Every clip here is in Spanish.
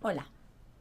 Hola,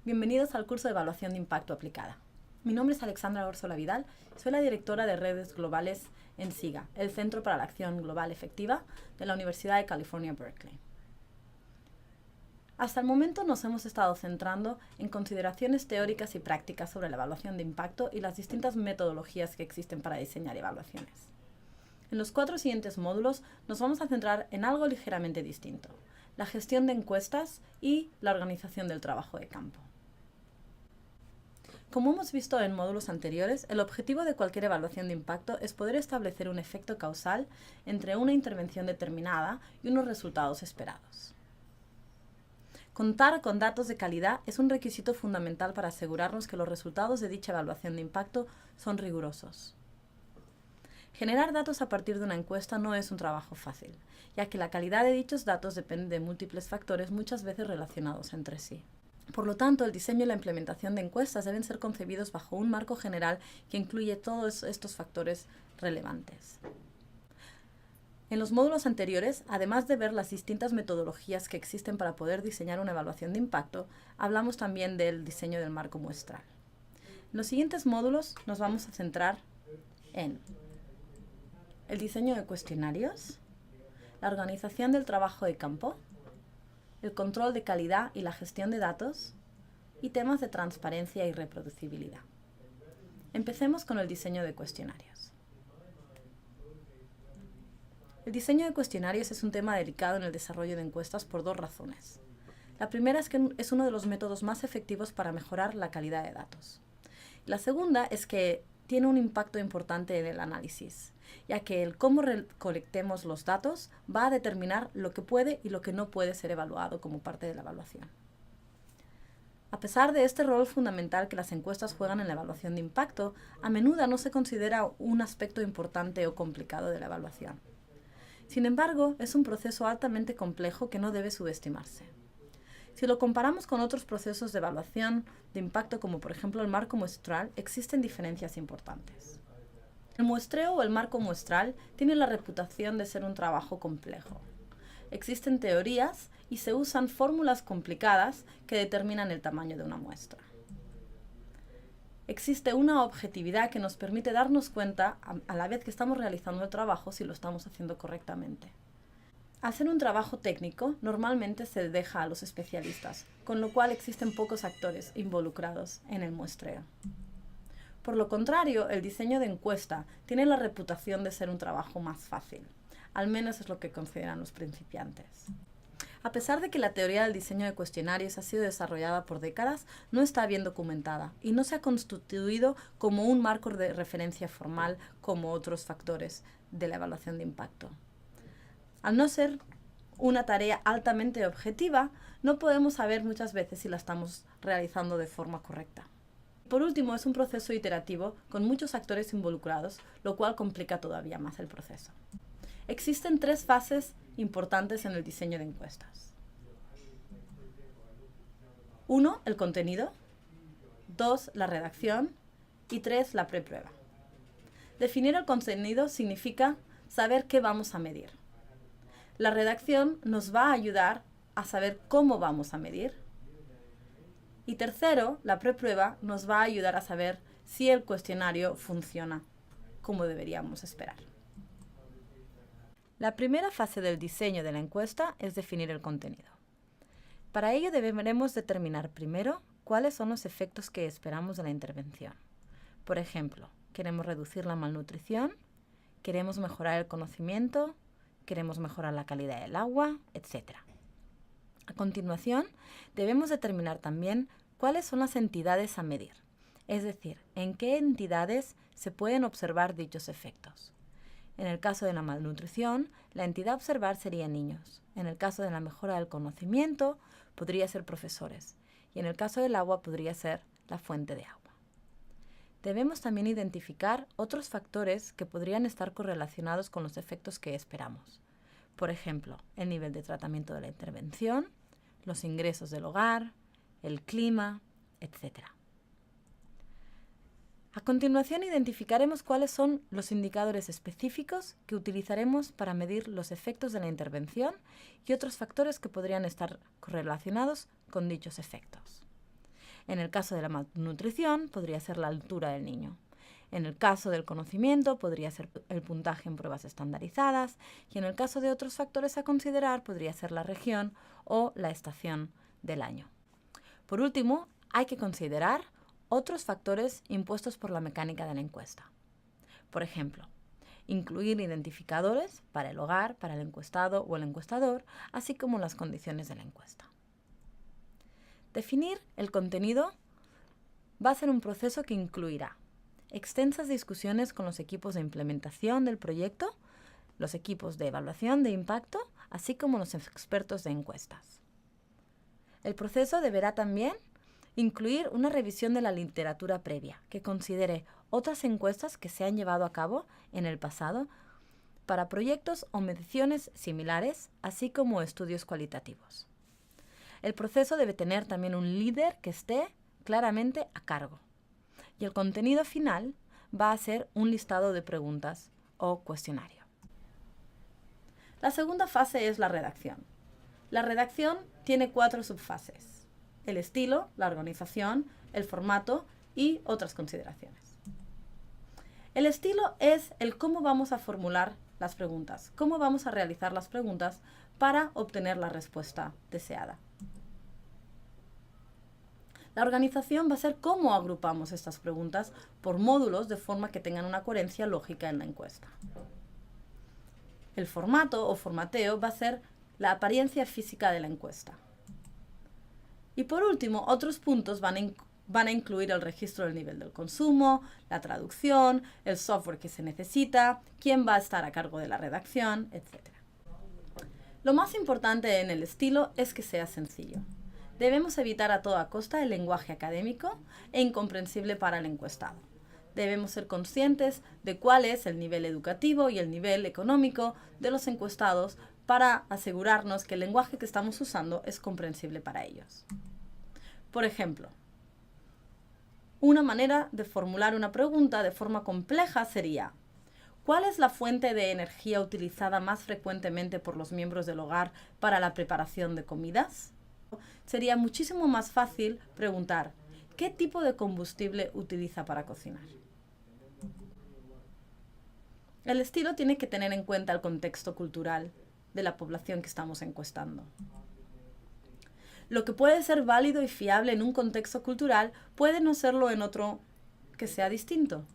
bienvenidos al curso de Evaluación de Impacto Aplicada. Mi nombre es Alexandra Orsola Vidal, soy la directora de redes globales en SIGA, el Centro para la Acción Global Efectiva de la Universidad de California, Berkeley. Hasta el momento nos hemos estado centrando en consideraciones teóricas y prácticas sobre la evaluación de impacto y las distintas metodologías que existen para diseñar evaluaciones. En los 4 siguientes módulos nos vamos a centrar en algo ligeramente distinto: la gestión de encuestas y la organización del trabajo de campo. Como hemos visto en módulos anteriores, el objetivo de cualquier evaluación de impacto es poder establecer un efecto causal entre una intervención determinada y unos resultados esperados. Contar con datos de calidad es un requisito fundamental para asegurarnos que los resultados de dicha evaluación de impacto son rigurosos. Generar datos a partir de una encuesta no es un trabajo fácil, ya que la calidad de dichos datos depende de múltiples factores, muchas veces relacionados entre sí. Por lo tanto, el diseño y la implementación de encuestas deben ser concebidos bajo un marco general que incluye todos estos factores relevantes. En los módulos anteriores, además de ver las distintas metodologías que existen para poder diseñar una evaluación de impacto, hablamos también del diseño del marco muestral. En los siguientes módulos nos vamos a centrar en el diseño de cuestionarios, la organización del trabajo de campo, el control de calidad y la gestión de datos, y temas de transparencia y reproducibilidad. Empecemos con el diseño de cuestionarios. El diseño de cuestionarios es un tema delicado en el desarrollo de encuestas por 2 razones. La primera es que es uno de los métodos más efectivos para mejorar la calidad de datos. La segunda es que tiene un impacto importante en el análisis, ya que el cómo recolectemos los datos va a determinar lo que puede y lo que no puede ser evaluado como parte de la evaluación. A pesar de este rol fundamental que las encuestas juegan en la evaluación de impacto, a menudo no se considera un aspecto importante o complicado de la evaluación. Sin embargo, es un proceso altamente complejo que no debe subestimarse. Si lo comparamos con otros procesos de evaluación de impacto, como por ejemplo el marco muestral, existen diferencias importantes. El muestreo o el marco muestral tiene la reputación de ser un trabajo complejo. Existen teorías y se usan fórmulas complicadas que determinan el tamaño de una muestra. Existe una objetividad que nos permite darnos cuenta, a la vez que estamos realizando el trabajo, si lo estamos haciendo correctamente. Hacer un trabajo técnico normalmente se deja a los especialistas, con lo cual existen pocos actores involucrados en el muestreo. Por lo contrario, el diseño de encuesta tiene la reputación de ser un trabajo más fácil. Al menos es lo que consideran los principiantes. A pesar de que la teoría del diseño de cuestionarios ha sido desarrollada por décadas, no está bien documentada y no se ha constituido como un marco de referencia formal como otros factores de la evaluación de impacto. Al no ser una tarea altamente objetiva, no podemos saber muchas veces si la estamos realizando de forma correcta. Por último, es un proceso iterativo con muchos actores involucrados, lo cual complica todavía más el proceso. Existen 3 fases importantes en el diseño de encuestas. 1, el contenido. 2, la redacción. Y 3, la preprueba. Definir el contenido significa saber qué vamos a medir. La redacción nos va a ayudar a saber cómo vamos a medir. Y tercero, la preprueba nos va a ayudar a saber si el cuestionario funciona como deberíamos esperar. La primera fase del diseño de la encuesta es definir el contenido. Para ello deberemos determinar primero cuáles son los efectos que esperamos de la intervención. Por ejemplo, queremos reducir la malnutrición, queremos mejorar el conocimiento, queremos mejorar la calidad del agua, etc. A continuación, debemos determinar también cuáles son las entidades a medir, es decir, en qué entidades se pueden observar dichos efectos. En el caso de la malnutrición, la entidad a observar sería niños. En el caso de la mejora del conocimiento, podría ser profesores. Y en el caso del agua, podría ser la fuente de agua. Debemos también identificar otros factores que podrían estar correlacionados con los efectos que esperamos. Por ejemplo, el nivel de tratamiento de la intervención, los ingresos del hogar, el clima, etc. A continuación identificaremos cuáles son los indicadores específicos que utilizaremos para medir los efectos de la intervención y otros factores que podrían estar correlacionados con dichos efectos. En el caso de la malnutrición, podría ser la altura del niño. En el caso del conocimiento, podría ser el puntaje en pruebas estandarizadas, y en el caso de otros factores a considerar, podría ser la región o la estación del año. Por último, hay que considerar otros factores impuestos por la mecánica de la encuesta. Por ejemplo, incluir identificadores para el hogar, para el encuestado o el encuestador, así como las condiciones de la encuesta. Definir el contenido va a ser un proceso que incluirá extensas discusiones con los equipos de implementación del proyecto, los equipos de evaluación de impacto, así como los expertos de encuestas. El proceso deberá también incluir una revisión de la literatura previa, que considere otras encuestas que se han llevado a cabo en el pasado para proyectos o mediciones similares, así como estudios cualitativos. El proceso debe tener también un líder que esté claramente a cargo. Y el contenido final va a ser un listado de preguntas o cuestionario. La segunda fase es la redacción. La redacción tiene 4 subfases: el estilo, la organización, el formato y otras consideraciones. El estilo es el cómo vamos a formular las preguntas, cómo vamos a realizar las preguntas para obtener la respuesta deseada. La organización va a ser cómo agrupamos estas preguntas por módulos de forma que tengan una coherencia lógica en la encuesta. El formato o formateo va a ser la apariencia física de la encuesta. Y por último, otros puntos van a incluir el registro del nivel del consumo, la traducción, el software que se necesita, quién va a estar a cargo de la redacción, etc. Lo más importante en el estilo es que sea sencillo. Debemos evitar a toda costa el lenguaje académico e incomprensible para el encuestado. Debemos ser conscientes de cuál es el nivel educativo y el nivel económico de los encuestados para asegurarnos que el lenguaje que estamos usando es comprensible para ellos. Por ejemplo, una manera de formular una pregunta de forma compleja sería: ¿cuál es la fuente de energía utilizada más frecuentemente por los miembros del hogar para la preparación de comidas? Sería muchísimo más fácil preguntar: ¿qué tipo de combustible utiliza para cocinar? El estilo tiene que tener en cuenta el contexto cultural de la población que estamos encuestando. Lo que puede ser válido y fiable en un contexto cultural puede no serlo en otro que sea distinto.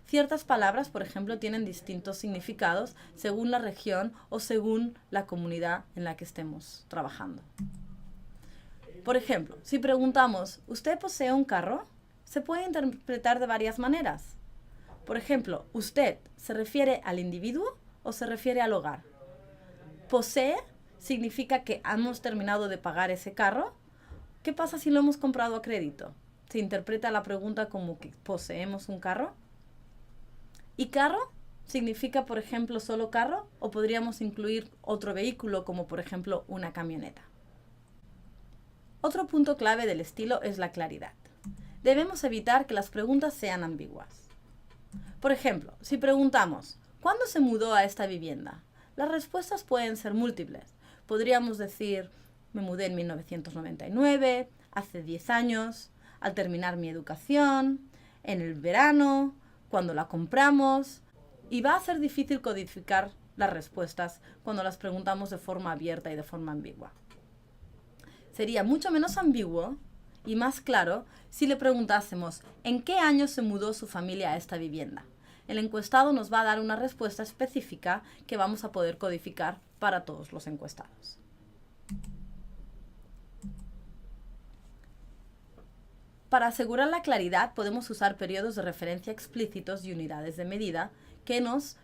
Ciertas palabras, por ejemplo, tienen distintos significados según la región o según la comunidad en la que estemos trabajando. Por ejemplo, si preguntamos: ¿usted posee un carro?, se puede interpretar de varias maneras. Por ejemplo, ¿usted se refiere al individuo o se refiere al hogar? ¿Posee significa que hemos terminado de pagar ese carro? ¿Qué pasa si lo hemos comprado a crédito? ¿Se interpreta la pregunta como que poseemos un carro? ¿Y carro significa, por ejemplo, solo carro? ¿O podríamos incluir otro vehículo como, por ejemplo, una camioneta? Otro punto clave del estilo es la claridad. Debemos evitar que las preguntas sean ambiguas. Por ejemplo, si preguntamos: ¿cuándo se mudó a esta vivienda?, las respuestas pueden ser múltiples. Podríamos decir: me mudé en 1999, hace 10 años, al terminar mi educación, en el verano, cuando la compramos. Y va a ser difícil codificar las respuestas cuando las preguntamos de forma abierta y de forma ambigua. Sería mucho menos ambiguo y más claro si le preguntásemos: ¿en qué año se mudó su familia a esta vivienda? El encuestado nos va a dar una respuesta específica que vamos a poder codificar para todos los encuestados. Para asegurar la claridad, podemos usar periodos de referencia explícitos y unidades de medida que nos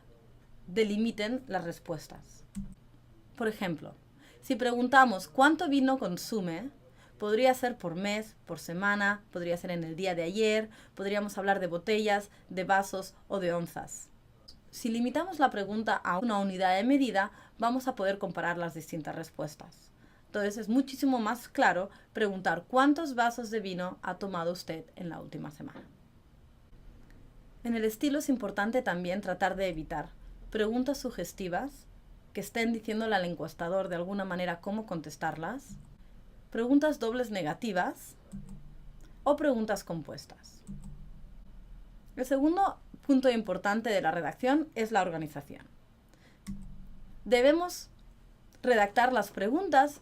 delimiten las respuestas. Por ejemplo, si preguntamos ¿cuánto vino consume?, podría ser por mes, por semana, podría ser en el día de ayer, podríamos hablar de botellas, de vasos o de onzas. Si limitamos la pregunta a una unidad de medida, vamos a poder comparar las distintas respuestas. Entonces es muchísimo más claro preguntar: ¿cuántos vasos de vino ha tomado usted en la última semana? En el estilo es importante también tratar de evitar preguntas sugestivas que estén diciéndole al encuestador de alguna manera cómo contestarlas, preguntas dobles negativas o preguntas compuestas. El segundo punto importante de la redacción es la organización. Debemos redactar las preguntas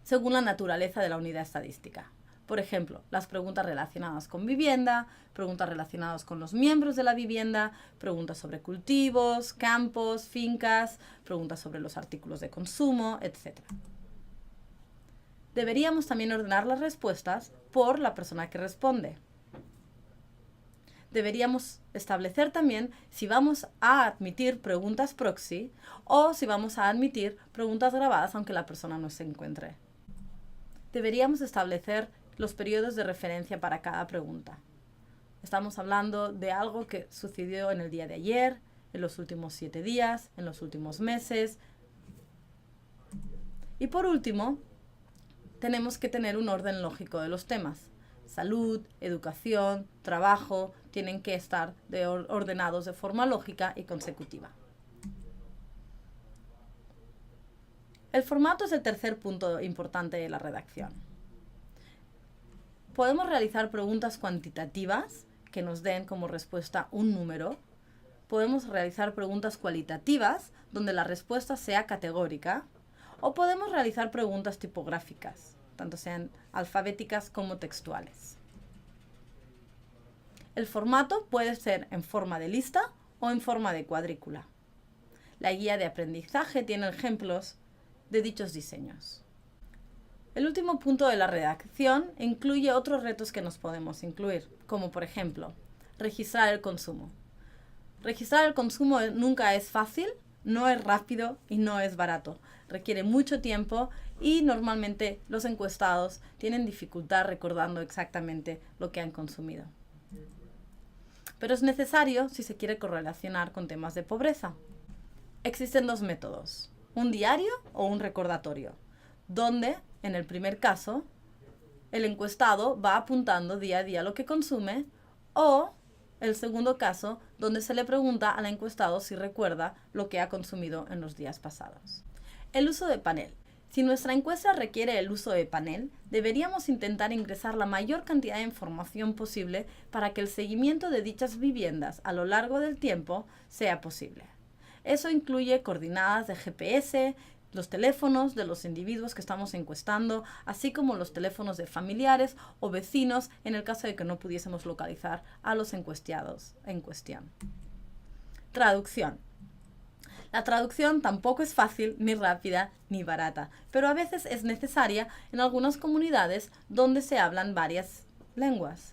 según la naturaleza de la unidad estadística. Por ejemplo, las preguntas relacionadas con vivienda, preguntas relacionadas con los miembros de la vivienda, preguntas sobre cultivos, campos, fincas, preguntas sobre los artículos de consumo, etc. Deberíamos también ordenar las respuestas por la persona que responde. Deberíamos establecer también si vamos a admitir preguntas proxy o si vamos a admitir preguntas grabadas aunque la persona no se encuentre. Deberíamos establecer los periodos de referencia para cada pregunta. Estamos hablando de algo que sucedió en el día de ayer, en los últimos 7 días, en los últimos meses. Y por último, tenemos que tener un orden lógico de los temas. Salud, educación, trabajo, tienen que estar ordenados de forma lógica y consecutiva. El formato es el tercer punto importante de la redacción. Podemos realizar preguntas cuantitativas que nos den como respuesta un número. Podemos realizar preguntas cualitativas donde la respuesta sea categórica. O podemos realizar preguntas tipográficas, tanto sean alfabéticas como textuales. El formato puede ser en forma de lista o en forma de cuadrícula. La guía de aprendizaje tiene ejemplos de dichos diseños. El último punto de la redacción incluye otros retos que nos podemos incluir, como por ejemplo, registrar el consumo. Registrar el consumo nunca es fácil, no es rápido y no es barato. Requiere mucho tiempo y normalmente los encuestados tienen dificultad recordando exactamente lo que han consumido. Pero es necesario si se quiere correlacionar con temas de pobreza. Existen dos métodos, un diario o un recordatorio, donde, en el primer caso, el encuestado va apuntando día a día lo que consume, o el segundo caso, donde se le pregunta al encuestado si recuerda lo que ha consumido en los días pasados. El uso de panel. Si nuestra encuesta requiere el uso de panel, deberíamos intentar ingresar la mayor cantidad de información posible para que el seguimiento de dichas viviendas a lo largo del tiempo sea posible. Eso incluye coordenadas de GPS, los teléfonos de los individuos que estamos encuestando, así como los teléfonos de familiares o vecinos en el caso de que no pudiésemos localizar a los encuestados en cuestión. Traducción. La traducción tampoco es fácil, ni rápida, ni barata, pero a veces es necesaria en algunas comunidades donde se hablan varias lenguas.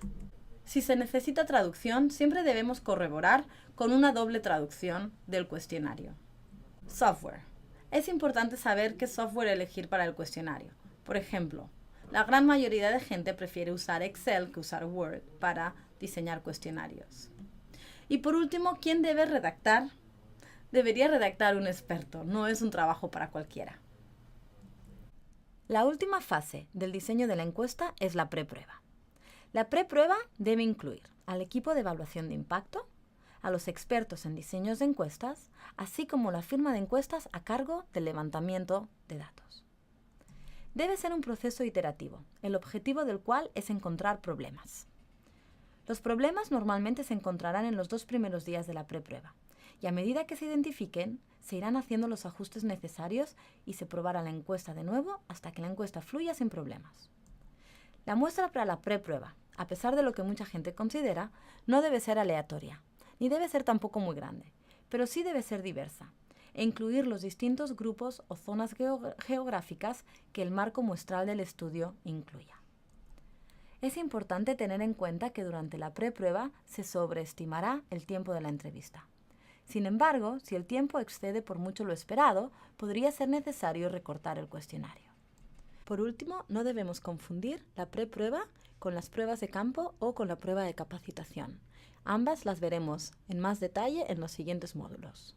Si se necesita traducción, siempre debemos corroborar con una doble traducción del cuestionario. Software. Es importante saber qué software elegir para el cuestionario. Por ejemplo, la gran mayoría de gente prefiere usar Excel que usar Word para diseñar cuestionarios. Y por último, ¿quién debe redactar? Debería redactar un experto, no es un trabajo para cualquiera. La última fase del diseño de la encuesta es la preprueba. La preprueba debe incluir al equipo de evaluación de impacto, a los expertos en diseños de encuestas, así como la firma de encuestas a cargo del levantamiento de datos. Debe ser un proceso iterativo, el objetivo del cual es encontrar problemas. Los problemas normalmente se encontrarán en los 2 primeros días de la preprueba, y a medida que se identifiquen, se irán haciendo los ajustes necesarios y se probará la encuesta de nuevo hasta que la encuesta fluya sin problemas. La muestra para la preprueba, a pesar de lo que mucha gente considera, no debe ser aleatoria, ni debe ser tampoco muy grande, pero sí debe ser diversa, e incluir los distintos grupos o zonas geográficas que el marco muestral del estudio incluya. Es importante tener en cuenta que durante la preprueba se sobreestimará el tiempo de la entrevista. Sin embargo, si el tiempo excede por mucho lo esperado, podría ser necesario recortar el cuestionario. Por último, no debemos confundir la preprueba con las pruebas de campo o con la prueba de capacitación. Ambas las veremos en más detalle en los siguientes módulos.